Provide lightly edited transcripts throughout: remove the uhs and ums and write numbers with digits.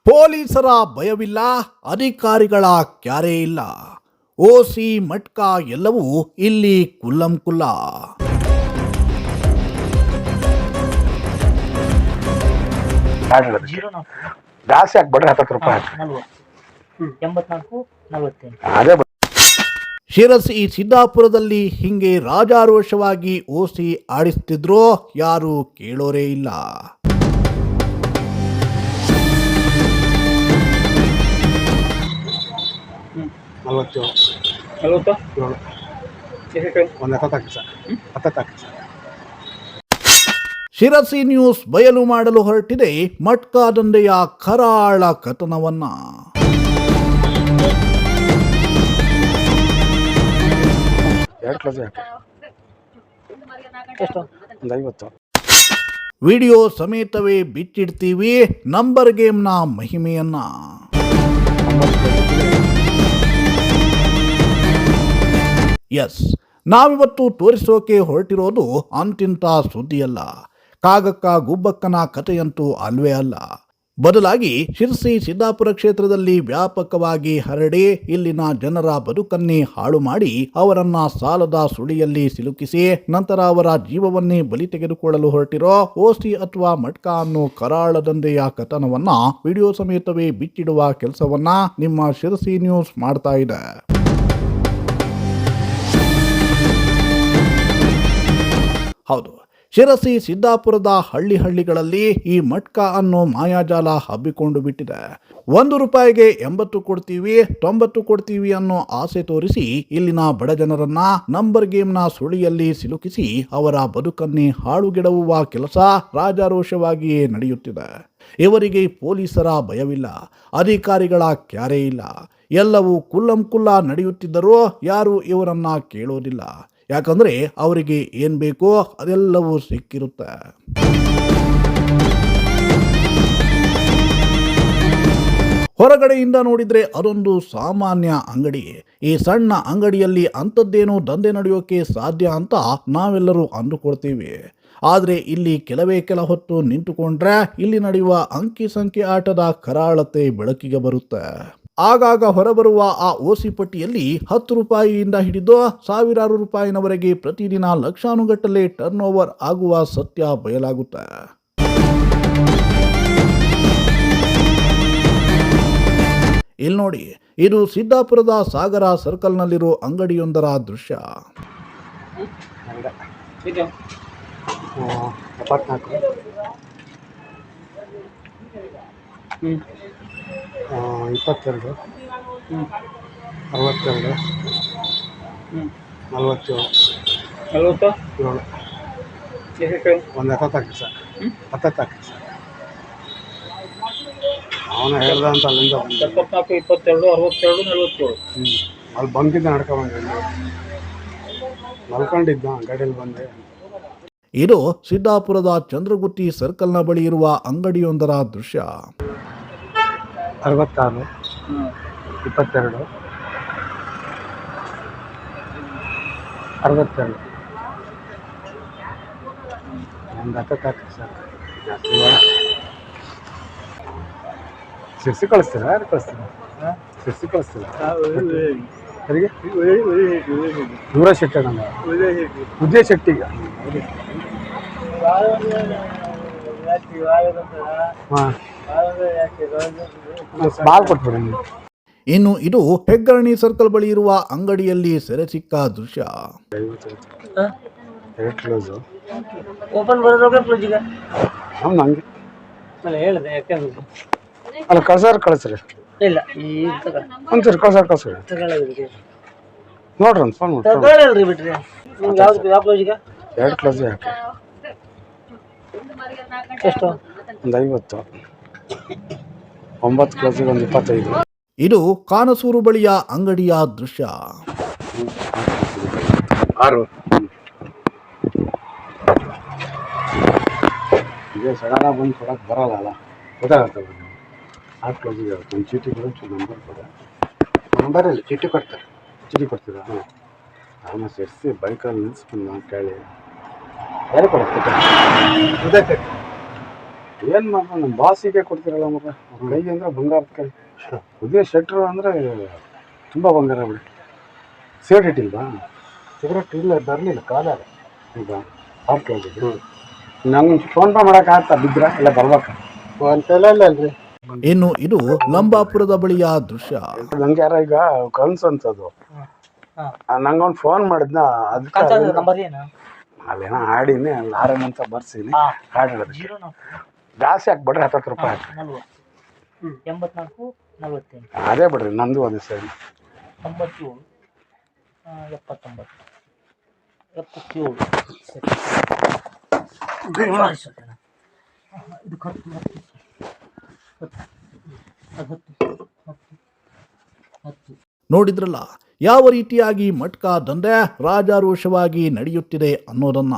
ಪೊಲೀಸರ ಭಯವಿಲ್ಲ, ಅಧಿಕಾರಿಗಳ ಕ್ಯಾರೆ ಇಲ್ಲ. ಓಸಿ ಮಟ್ಕಾ ಎಲ್ಲವೂ ಇಲ್ಲಿ ಕುಲ್ಲಂ ಕುಲ್ಲ. ಜಾಸ್ತಿ ಹಾಕ್ಬೇಡ್ರಿ, 10 ರೂಪಾಯಿ ಅದೇ. ಶಿರಸಿ ಸಿದ್ದಾಪುರದಲ್ಲಿ ಹಿಂಗೆ ರಾಜಾರೋಷವಾಗಿ ಓಸಿ ಆಡಿಸ್ತಿದ್ರೋ ಯಾರು ಕೇಳೋರೇ ಇಲ್ಲ. ಶಿರಸಿ ನ್ಯೂಸ್ ಬಯಲು ಮಾಡಲು ಹೊರಟಿದೆ ಮಟ್ಕಾ ದಂಧೆಯ ಕರಾಳ ಕಥನವನ್ನ. ವಿಡಿಯೋ ಸಮೇತವೇ ಬಿಚ್ಚಿಡ್ತೀವಿ ನಂಬರ್ ಗೇಮ್ನ ಮಹಿಮೆಯನ್ನ. ಎಸ್, ನಾವಿವತ್ತು ತೋರಿಸೋಕೆ ಹೊರಟಿರೋದು ಅಂತಿಂತ ಸುದ್ದಿಯಲ್ಲ, ಕಾಗಕ್ಕ ಗುಬ್ಬಕ್ಕನ ಕಥೆಯಂತೂ ಅಲ್ವೇ ಅಲ್ಲ. ಬದಲಾಗಿ ಶಿರಸಿ ಸಿದ್ದಾಪುರ ಕ್ಷೇತ್ರದಲ್ಲಿ ವ್ಯಾಪಕವಾಗಿ ಹರಡಿ ಇಲ್ಲಿನ ಜನರ ಬದುಕನ್ನೇ ಹಾಳು ಮಾಡಿ ಅವರನ್ನ ಸಾಲದ ಸುಳಿಯಲ್ಲಿ ಸಿಲುಕಿಸಿ ನಂತರ ಅವರ ಜೀವವನ್ನೇ ಬಲಿ ತೆಗೆದುಕೊಳ್ಳಲು ಹೊರಟಿರೋ ಓಸಿ ಅಥವಾ ಮಟ್ಕಾ ಅನ್ನೋ ಕರಾಳ ದಂಧೆಯ ಕಥನವನ್ನ ವಿಡಿಯೋ ಸಮೇತವೇ ಬಿಚ್ಚಿಡುವ ಕೆಲಸವನ್ನ ನಿಮ್ಮ ಶಿರಸಿ ನ್ಯೂಸ್ ಮಾಡ್ತಾ ಇದೆ. ಹೌದು, ಶಿರಸಿ ಸಿದ್ದಾಪುರದ ಹಳ್ಳಿಗಳಲ್ಲಿ ಈ ಮಟ್ಕಾ ಅನ್ನೋ ಮಾಯಾಜಾಲ ಹಬ್ಬಿಕೊಂಡು ಬಿಟ್ಟಿದೆ. 1 ರೂಪಾಯಿಗೆ 80 ಕೊಡ್ತೀವಿ, 90 ಕೊಡ್ತೀವಿ ಅನ್ನೋ ಆಸೆ ತೋರಿಸಿ ಇಲ್ಲಿನ ಬಡ ಜನರನ್ನ ನಂಬರ್ ಗೇಮ್ನ ಸುಳಿಯಲ್ಲಿ ಸಿಲುಕಿಸಿ ಅವರ ಬದುಕನ್ನೇ ಹಾಳುಗೆಡವುವ ಕೆಲಸ ರಾಜಾರೋಷವಾಗಿಯೇ ನಡೆಯುತ್ತಿದೆ. ಇವರಿಗೆ ಪೊಲೀಸರ ಭಯವಿಲ್ಲ, ಅಧಿಕಾರಿಗಳ ಕ್ಯಾರೆ ಇಲ್ಲ. ಎಲ್ಲವೂ ಕುಲ್ಲಂ ಕುಲ್ಲ ನಡೆಯುತ್ತಿದ್ದರೂ ಯಾರು ಇವರನ್ನ ಕೇಳೋದಿಲ್ಲ. ಯಾಕಂದ್ರೆ ಅವರಿಗೆ ಏನ್ ಬೇಕೋ ಅದೆಲ್ಲವೂ ಸಿಕ್ಕಿರುತ್ತೆ. ಹೊರಗಡೆಯಿಂದ ನೋಡಿದ್ರೆ ಅದೊಂದು ಸಾಮಾನ್ಯ ಅಂಗಡಿ. ಈ ಸಣ್ಣ ಅಂಗಡಿಯಲ್ಲಿ ಅಂಥದ್ದೇನೋ ದಂಧೆ ನಡೆಯೋಕೆ ಸಾಧ್ಯ ಅಂತ ನಾವೆಲ್ಲರೂ ಅಂದುಕೊಳ್ತೀವಿ. ಆದರೆ ಇಲ್ಲಿ ಕೆಲ ಹೊತ್ತು ನಿಂತುಕೊಂಡ್ರೆ ಇಲ್ಲಿ ನಡೆಯುವ ಅಂಕಿ ಸಂಖ್ಯೆ ಆಟದ ಕರಾಳತೆ ಬೆಳಕಿಗೆ ಬರುತ್ತೆ. ಆಗಾಗ ಹೊರಬರುವ ಆ ಓಸಿ ಪಟ್ಟಿಯಲ್ಲಿ 10 ರೂಪಾಯಿಯಿಂದ ಹಿಡಿದು ಸಾವಿರಾರು ರೂಪಾಯಿನವರೆಗೆ ಪ್ರತಿದಿನ ಲಕ್ಷಾನುಗಟ್ಟಲೆ ಟರ್ನ್ ಓವರ್ ಆಗುವ ಸತ್ಯ ಬಯಲಾಗುತ್ತೆ. ಇಲ್ಲಿ ನೋಡಿ, ಇದು ಸಿದ್ದಾಪುರದ ಸಾಗರ ಸರ್ಕಲ್ನಲ್ಲಿರೋ ಅಂಗಡಿಯೊಂದರ ದೃಶ್ಯ. 22, 62, 47, ಒಂದು 10 ಹಾಕಿ ಸರ್, 10 ಹಾಕಿ ಸರ್. ಅವನು ಹೇಳ್ದ ಅಂತ ಅಲ್ಲಿಂದ 74, 22, 62, 47. ಅಲ್ಲಿ ಬಂದಿದ್ದ ನಡ್ಕೊಂಡ್ಬಂದೆ, ಮಲ್ಕೊಂಡಿದ್ದ ಗಾಡಿಯಲ್ಲಿ ಬಂದೆ. ಇದು ಸಿದ್ದಾಪುರದ ಚಂದ್ರಗುತ್ತಿ ಸರ್ಕಲ್ನ ಬಳಿ ಇರುವ ಅಂಗಡಿಯೊಂದರ ದೃಶ್ಯ. 66, 22, 62, ಒಂದು 10 ಹಾಕಿ ಸರ್. ಶಿರ್ಸಿ ಕಳಿಸ್ತೀರಾ? ಯಾರು ಕಳಿಸ್ತೀರಾ? ಶಿರ್ಸಿ ಕಳಿಸ್ತೀರಾ? ಸರಿಗೆ ನೂರ ಶೆಟ್ಟಿ ನಮ್ಮ ಉದಯ ಶೆಟ್ಟಿಗ. ಹಾಂ, ಬಾಲ್ ಕೊಟ್ಬಿಡಿ ನೀವು. ಇನ್ನು ಇದು ಹೆಗ್ಗರಣಿ ಸರ್ಕಲ್ ಬಳಿ ಇರುವ ಅಂಗಡಿಯಲ್ಲಿ ಸೆರೆ ಸಿಕ್ಕ ದೃಶ್ಯ. ಓಪನ್ ಬರೋದ್ರಾಗ ನಮ್ದು ಹಂಗೆ ಅಲ್ಲ ಹೇಳಿದೆ, ಯಾಕಂದ್ರೆ ಅಲ್ಲ ಕಳ್ಸ್ರಿ ಇಲ್ಲ ಈ ಒಂದ್ಸರಿ ಕಳ್ಸ್ರಿ ನೋಡ್ರಿ ಒಂದು ಫೋನ್ ಮಾಡಿ ತಗೊಳ್ರಿ ಬಿಟ್ರಿ. ನಿಮ್ಗೆ ಯಾವ್ದು ಯಾವ ಕ್ಲೋಸಿಗೆ? 2 ಕ್ಲೋಸ್ ಹಾಕಿ. ಎಷ್ಟು? ಒಂದು 50, 9 ಕ್ಲೋಸಿಗೆ ಒಂದು 25. ಇದು ಕಾನಸೂರು ಬಳಿಯ ಅಂಗಡಿಯ ದೃಶ್ಯ. 6 ಇದೇ ಸಡನ್ ಬಂದು ಕೊಡಕ್ಕೆ ಬರಲ್ಲ ಅಲ್ಲ, ಗೊತ್ತಾಗತ್ತೆ. 6 ಕ್ಲೋಸಿಗೆ ಒಂದು ಚೀಟಿ ಕೊಡು, ನಂಬರ್ ಕೊಡ. ನಂಬರಲ್ಲಿ ಚೀಟಿ ಕೊಡ್ತಾರೆ. ಚೀಟಿ ಕೊಡ್ತೀರಾ? ಹಾಂ, ಆಮೇಲೆ ಸೇರಿಸಿ ಬೈಕಲ್ಲಿ ನಿಲ್ಸ್ಕೊಂಡು ನಾವು ಕೇಳಿ ಯಾರು ಕೊಡಕ್ಕೆ ಏನು ಮಾತ್ರ ನಮ್ಮ ಬಾಸಿಗೆ ಕೊಡ್ತಿರಲ್ಲ ಮಗ ಕೈ ಅಂದರೆ ಬಂಗಾರದ ಕೈ ಉದಯ ಶೆಟ್ರು ಅಂದರೆ ತುಂಬ ಬಂಗಾರ ಬಿಡಿ ಸಿಗರೇಟ್ ಇಟ್ಟಿಲ್ವಾ ಸಿಗರೇಟ್ ಇಲ್ಲ ಬರಲಿಲ್ಲ ಕಾಲಾಗ ಈಗ ಆಫ್ ಹೋಗಿದ್ದು ನಂಗೆ ಫೋನ್ ಪೇ ಮಾಡೋಕ್ಕಾಗ್ತಾ ಬಿದ್ದರೆ ಇಲ್ಲ ಬರ್ಬೇಕು ಅಂತೆಲ್ಲ ಇಲ್ಲ ಅಲ್ರಿ ಇನ್ನು ಇದು ಲಂಬಾಪುರದ ಬಳಿಯ ದೃಶ್ಯ. ನಂಗೆ ಯಾರ ಈಗ ಕನ್ಸು ಅನ್ಸೋದು ನಂಗೊಂದು ಫೋನ್ ಮಾಡಿದ್ನ ಅದಕ್ಕೆ ನಂಬರ್ ಏನು ಅಲ್ಲೇನೋ ಹಾಡಿನಿ ಅಲ್ಲಿ ಆರೇನು ಅಂತ ಬರ್ಸೀನಿ ಹಾಡು ಹೇಳೋದಕ್ಕೆ ಜಾಸ್ತಿ ಹಾಕ್ಬಿಡ್ರಿ 10 ರೂಪಾಯಿ ಹಾಕಿ 84 48 ಅದೇ ಬಿಡ್ರಿ ನಂದು ಅದೇ ಸರಿ 97 79 77 ಇದು ಖರ್ಚು 10 ನೋಡಿದ್ರಲ್ಲ ಯಾವ ರೀತಿಯಾಗಿ ಮಟ್ಕಾ ದಂಧೆ ರಾಜಾರೋಷವಾಗಿ ನಡೆಯುತ್ತಿದೆ ಅನ್ನೋದನ್ನ.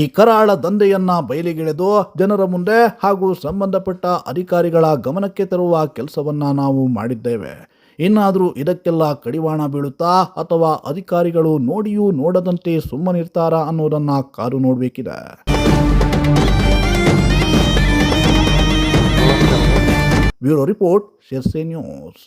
ಈ ಕರಾಳ ದಂಧೆಯನ್ನ ಬಯಲಿಗೆಳೆದು ಜನರ ಮುಂದೆ ಹಾಗೂ ಸಂಬಂಧಪಟ್ಟ ಅಧಿಕಾರಿಗಳ ಗಮನಕ್ಕೆ ತರುವ ಕೆಲಸವನ್ನ ನಾವು ಮಾಡಿದ್ದೇವೆ. ಇನ್ನಾದರೂ ಇದಕ್ಕೆಲ್ಲ ಕಡಿವಾಣ ಬೀಳುತ್ತಾ ಅಥವಾ ಅಧಿಕಾರಿಗಳು ನೋಡಿಯೂ ನೋಡದಂತೆ ಸುಮ್ಮನಿರ್ತಾರಾ ಅನ್ನೋದನ್ನ ಕಾದು ನೋಡಬೇಕಿದೆ. ಬ್ಯೂರೋ ರಿಪೋರ್ಟ್, ಶೆರ್ಸೆ ನ್ಯೂಸ್.